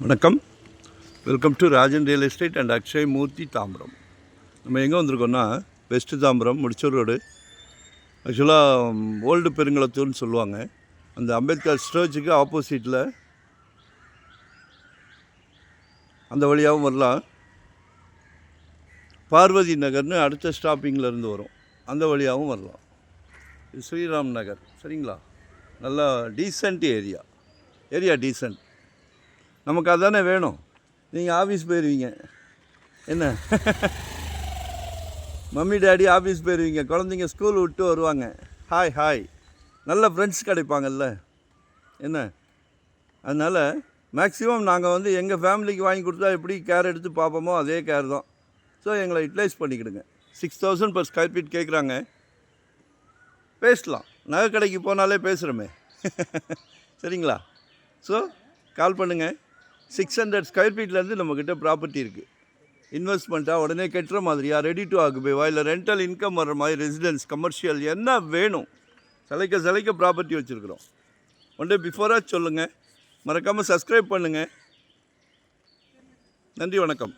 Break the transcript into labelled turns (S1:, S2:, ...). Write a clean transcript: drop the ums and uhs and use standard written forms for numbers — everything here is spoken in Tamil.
S1: வணக்கம். Welcome to Rajan real estate and Akshay Murthy Tambaram. நம்ம எங்கே வந்திருக்கோம்னா வெஸ்ட்டு தாம்பரம் முடிச்சூர் ரோடு. ஆக்சுவலாக ஓல்டு பெருங்குளத்தூர்னு சொல்லுவாங்க. அந்த அம்பேத்கர் ஸ்டேச்சுக்கு ஆப்போசிட்டில் அந்த வழியாகவும் வரலாம். பார்வதி நகர்னு அடுத்த ஸ்டாப்பிங்கில் இருந்து வரும், அந்த வழியாகவும் வரலாம். இது ஸ்ரீராம் நகர். சரிங்களா? நல்லா டீசென்ட் ஏரியா டீசென்ட். நமக்கு அதானே வேணும். நீங்கள் ஆஃபீஸ் போயிடுவீங்க, என்ன மம்மி டேடி ஆஃபீஸ் போயிடுவீங்க, குழந்தைங்க ஸ்கூல் விட்டு வருவாங்க, ஹாய் நல்ல ஃப்ரெண்ட்ஸ் கிடைப்பாங்கல்ல, என்ன. அதனால் மேக்ஸிமம் நாங்கள் எங்கள் ஃபேமிலிக்கு வாங்கி கொடுத்தா எப்படி கேர் எடுத்து பார்ப்போமோ அதே கேர் தான். ஸோ எங்களை யூட்டிலைஸ் பண்ணிக்கிடுங்க. 6,000 per square feet கேட்குறாங்க. பேசலாம், நகை கடைக்கு போனாலே பேசுகிறோமே. சரிங்களா? ஸோ கால் பண்ணுங்கள். 600 square feetலேருந்து நம்மக்கிட்ட ப்ராப்பர்ட்டி இருக்குது. இன்வெஸ்ட்மெண்ட்டாக உடனே கட்டுற மாதிரியா, ரெடி டு ஆக்குபைவா, இல்லை ரெண்டல் இன்கம் வர்ற மாதிரி, ரெசிடென்ஸ், கமர்ஷியல், என்ன வேணும் சிலைக்க ப்ராப்பர்ட்டி வச்சுருக்குறோம். ஒன் டே பிஃபோராக சொல்லுங்கள். மறக்காமல் சப்ஸ்கிரைப் பண்ணுங்கள். நன்றி, வணக்கம்.